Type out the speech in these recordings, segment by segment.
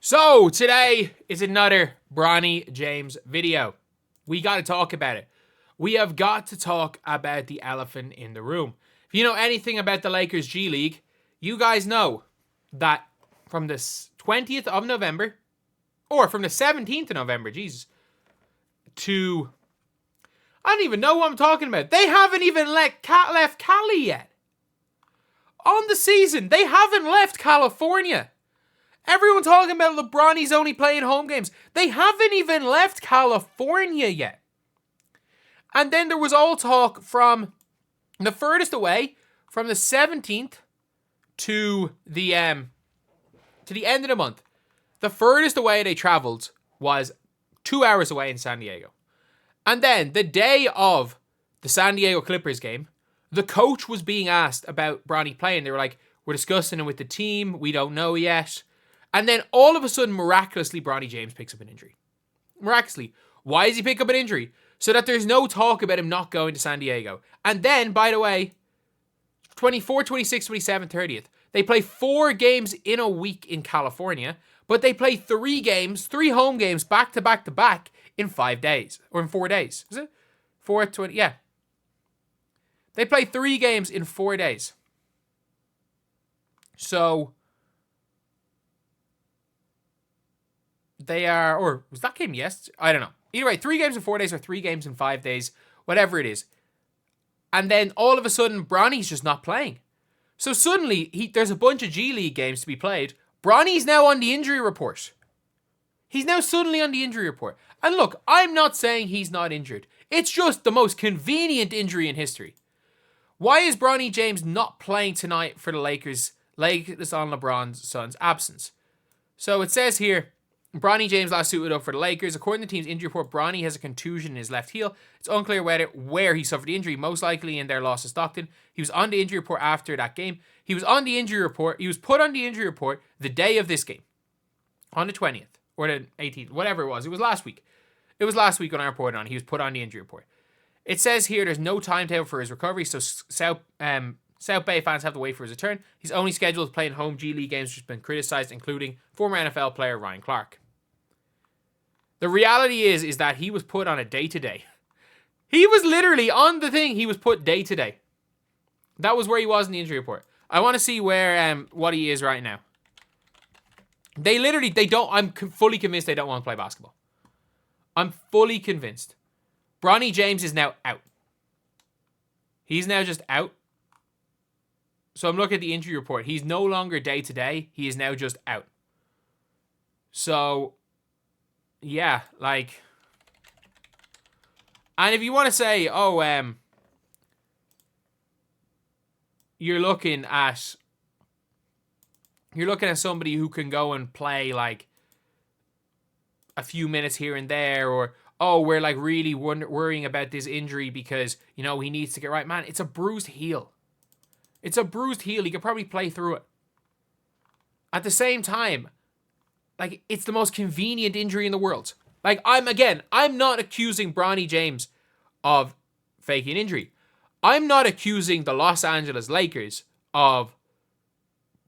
So today is another Bronny James video. We got to talk about it. We have got to talk about the elephant in the room. If you know anything about the Lakers G League, you guys know that from the 20th of November, or from the 17th of November, Jesus, to, I don't even know what I'm talking about. They haven't even left Cali yet. On the season, they haven't left California. Everyone talking about LeBron, he's only playing home games. They haven't even left California yet. And then there was all talk from the furthest away, from the 17th to the end of the month. The furthest away they traveled was 2 hours away in San Diego. And then the day of the San Diego Clippers game, the coach was being asked about Bronny playing. They were like, we're discussing it with the team. We don't know yet. And then all of a sudden, miraculously, Bronny James picks up an injury. Miraculously. Why does he pick up an injury? So that there's no talk about him not going to San Diego. And then, by the way, 24, 26, 27, 30th. They play 4 games in a week in California, but they play 3 home games back to back to back in 5 days. Or in 4 days. Is it? 20, yeah. They play 3 games in 4 days. So they are, or was that game yes? I don't know. Either way, 3 games in 4 days or 3 games in 5 days, whatever it is. And then all of a sudden, Bronny's just not playing. So suddenly, there's a bunch of G League games to be played. Bronny's now on the injury report. He's now suddenly on the injury report. And look, I'm not saying he's not injured. It's just the most convenient injury in history. Why is Bronny James not playing tonight for the Lakers? Lakers on LeBron's son's absence. So it says here, Bronny James last suited up for the Lakers. According to the team's injury report, Bronny has a contusion in his left heel. It's unclear where he suffered the injury, most likely in their loss to Stockton. He was on the injury report after that game. He was put on the injury report the day of this game. On the 20th. Or the 18th. Whatever it was. It was last week. It was last week when I reported on it. He was put on the injury report. It says here there's no timetable for his recovery, so South Bay fans have to wait for his return. He's only scheduled to play in home G League games, which has been criticized, including former NFL player Ryan Clark. The reality is that he was put on a day-to-day. He was literally on the thing. He was put day-to-day. That was where he was in the injury report. I want to see what he is right now. I'm fully convinced they don't want to play basketball. I'm fully convinced. Bronny James is now out. He's now just out. So I'm looking at the injury report. He's no longer day-to-day. He is now just out. So yeah, like, and if you want to say, you're looking at somebody who can go and play like a few minutes here and there, or we're like really worrying about this injury because he needs to get right. Man, it's a bruised heel. It's a bruised heel. He could probably play through it. At the same time, like, it's the most convenient injury in the world. Like, I'm not accusing Bronny James of faking injury. I'm not accusing the Los Angeles Lakers of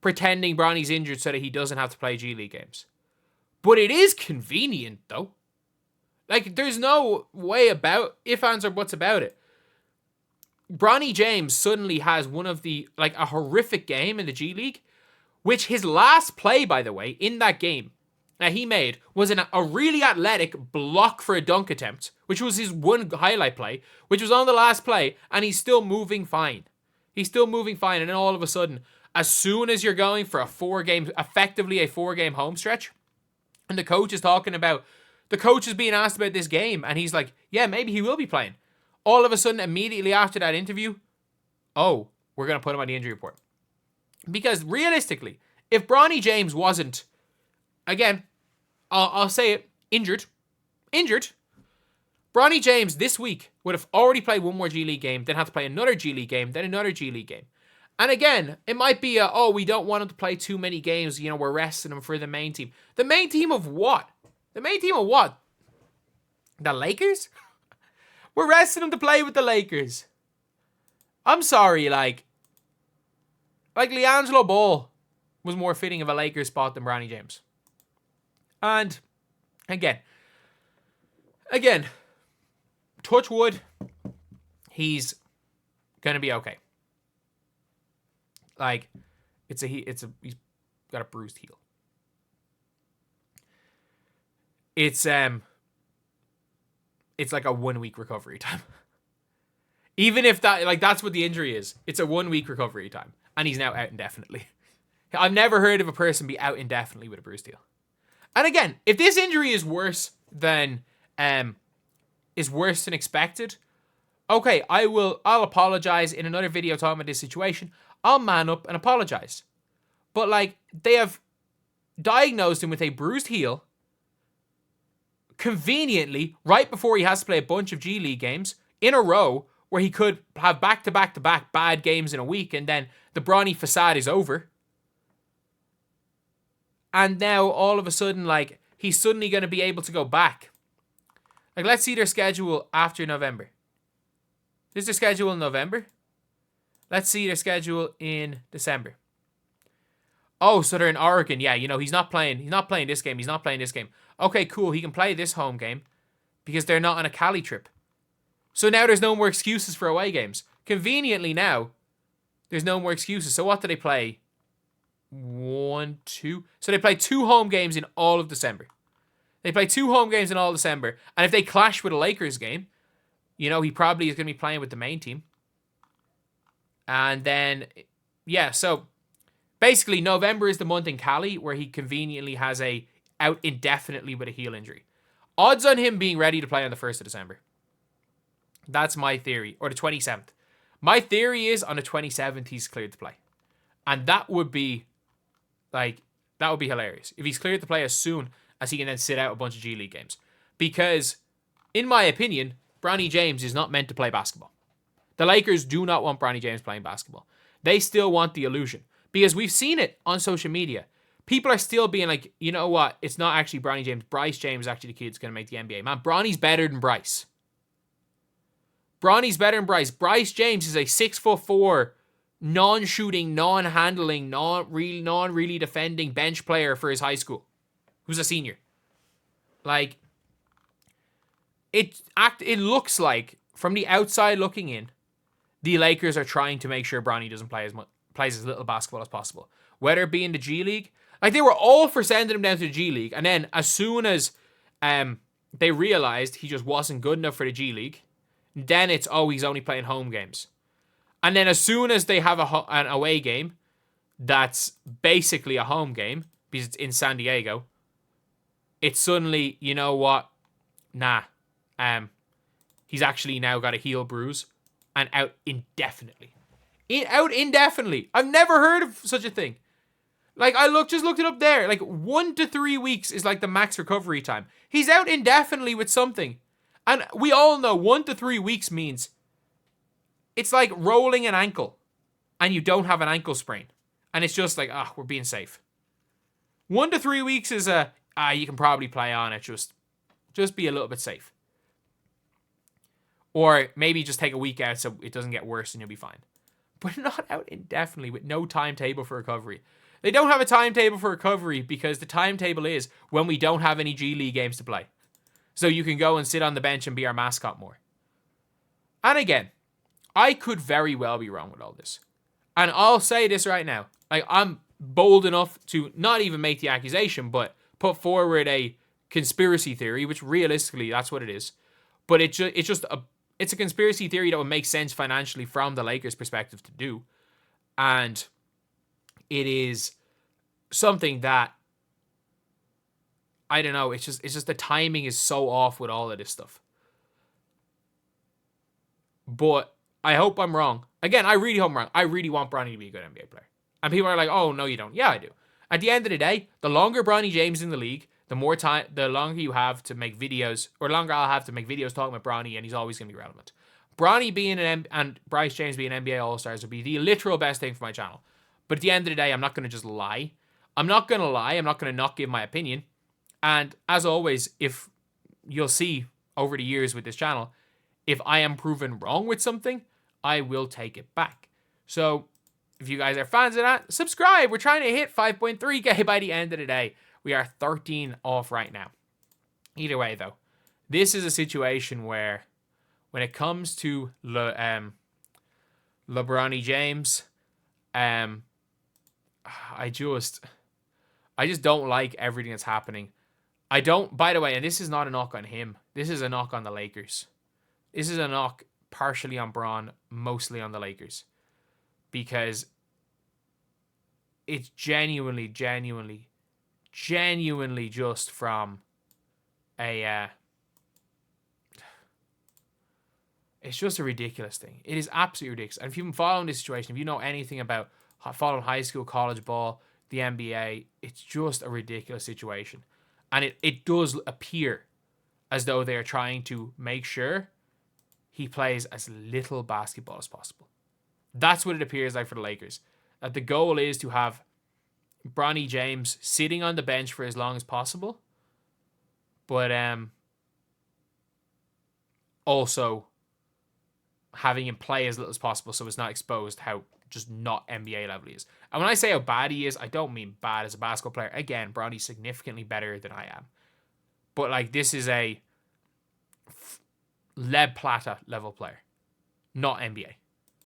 pretending Bronny's injured so that he doesn't have to play G League games. But it is convenient, though. Like, there's no way about, ifs, ands, or buts about it. Bronny James suddenly has one of the, like, a horrific game in the G League, which his last play, by the way, in that game that he made was a really athletic block for a dunk attempt, which was his one highlight play, which was on the last play, and he's still moving fine. He's still moving fine, and then all of a sudden, as soon as you're going for effectively a 4-game home stretch, and the coach is being asked about this game, and he's like, yeah, maybe he will be playing. All of a sudden, immediately after that interview, we're going to put him on the injury report. Because realistically, if Bronny James wasn't, again, I'll say it, injured, Bronny James this week would have already played one more G League game, then have to play another G League game, then another G League game. And again, it might be we don't want him to play too many games, we're resting him for the main team. The main team of what? The main team of what? The Lakers? We're resting him to play with the Lakers. I'm sorry, like LiAngelo Ball was more fitting of a Lakers spot than Bronny James. And again, touch wood, he's gonna be okay. Like, he's got a bruised heel. It's like a 1 week recovery time. Even if that's what the injury is, it's a 1 week recovery time, and he's now out indefinitely. I've never heard of a person be out indefinitely with a bruised heel. And again, if this injury is worse than expected, okay, I'll apologize in another video talking about this situation. I'll man up and apologize. But like, they have diagnosed him with a bruised heel conveniently right before he has to play a bunch of G League games in a row, where he could have back-to-back-to-back bad games in a week, and then the Bronny facade is over. And now, all of a sudden, like, he's suddenly going to be able to go back. Like, let's see their schedule after November. This is their schedule in November. Let's see their schedule in December. Oh, so they're in Oregon. Yeah, he's not playing this game. He's not playing this game. Okay, cool. He can play this home game because they're not on a Cali trip. So now there's no more excuses for away games. Conveniently now, there's no more excuses. So what do they play? 1, 2. So they play 2 home games in all of December. And if they clash with a Lakers game, he probably is going to be playing with the main team. And then, yeah, so basically November is the month in Cali where he conveniently has out indefinitely with a heel injury. Odds on him being ready to play on the 1st of December. That's my theory. Or the 27th. My theory is on the 27th he's cleared to play. And that would be hilarious. If he's cleared to play as soon as he can then sit out a bunch of G League games. Because, in my opinion, Bronny James is not meant to play basketball. The Lakers do not want Bronny James playing basketball. They still want the illusion. Because we've seen it on social media. People are still being like, you know what? It's not actually Bronny James. Bryce James is actually the kid that's going to make the NBA. Man, Bronny's better than Bryce. Bryce James is a 6'4", non-shooting, non-handling, non-really defending bench player for his high school, who's a senior. Like, it looks like, from the outside looking in, the Lakers are trying to make sure Bronny doesn't plays as little basketball as possible. Whether it be in the G League, like, they were all for sending him down to the G League, and then as soon as they realized he just wasn't good enough for the G League, then it's, he's only playing home games. And then as soon as they have an away game that's basically a home game, because it's in San Diego, it's suddenly, you know what? Nah. He's actually now got a heel bruise and out indefinitely. I've never heard of such a thing. Like, just looked it up there. Like, 1 to 3 weeks is like the max recovery time. He's out indefinitely with something. And we all know 1 to 3 weeks means it's like rolling an ankle and you don't have an ankle sprain. And it's just like, we're being safe. 1 to 3 weeks is you can probably play on it. Just be a little bit safe. Or maybe just take a week out so it doesn't get worse and you'll be fine. But not out indefinitely with no timetable for recovery. They don't have a timetable for recovery because the timetable is when we don't have any G League games to play. So you can go and sit on the bench and be our mascot more. And again, I could very well be wrong with all this. And I'll say this right now. Like, I'm bold enough to not even make the accusation, but put forward a conspiracy theory, which realistically, that's what it is. But it's a conspiracy theory that would make sense financially from the Lakers' perspective to do. And it is something that, I don't know, it's just the timing is so off with all of this stuff. But I hope I'm wrong. Again, I really hope I'm wrong. I really want Bronny to be a good NBA player. And people are like, oh, no, you don't. Yeah, I do. At the end of the day, the longer Bronny James is in the league, the longer you have to make videos, or longer I'll have to make videos talking about Bronny, and he's always going to be relevant. Bronny being and Bryce James being NBA All-Stars would be the literal best thing for my channel. But at the end of the day, I'm not going to just lie. I'm not going to not give my opinion. And as always, if you'll see over the years with this channel, if I am proven wrong with something, I will take it back. So if you guys are fans of that, subscribe. We're trying to hit 5.3K by the end of the day. We are 13 off right now. Either way, though, this is a situation where when it comes to LeBronny James, I just don't like everything that's happening. I don't, by the way, and this is not a knock on him. This is a knock on the Lakers. This is a knock partially on Bron, mostly on the Lakers. Because it's genuinely just from a... it's just a ridiculous thing. It is absolutely ridiculous. And if you've been following this situation, if you know anything about following high school, college ball, the NBA, it's just a ridiculous situation. And it does appear as though they are trying to make sure he plays as little basketball as possible. That's what it appears like for the Lakers. That the goal is to have Bronny James sitting on the bench for as long as possible, but also having him play as little as possible so it's not exposed how just not NBA level he is. And when I say how bad he is, I don't mean bad as a basketball player. Again, Bronny's significantly better than I am. But like, this is a lead plata level player, not NBA.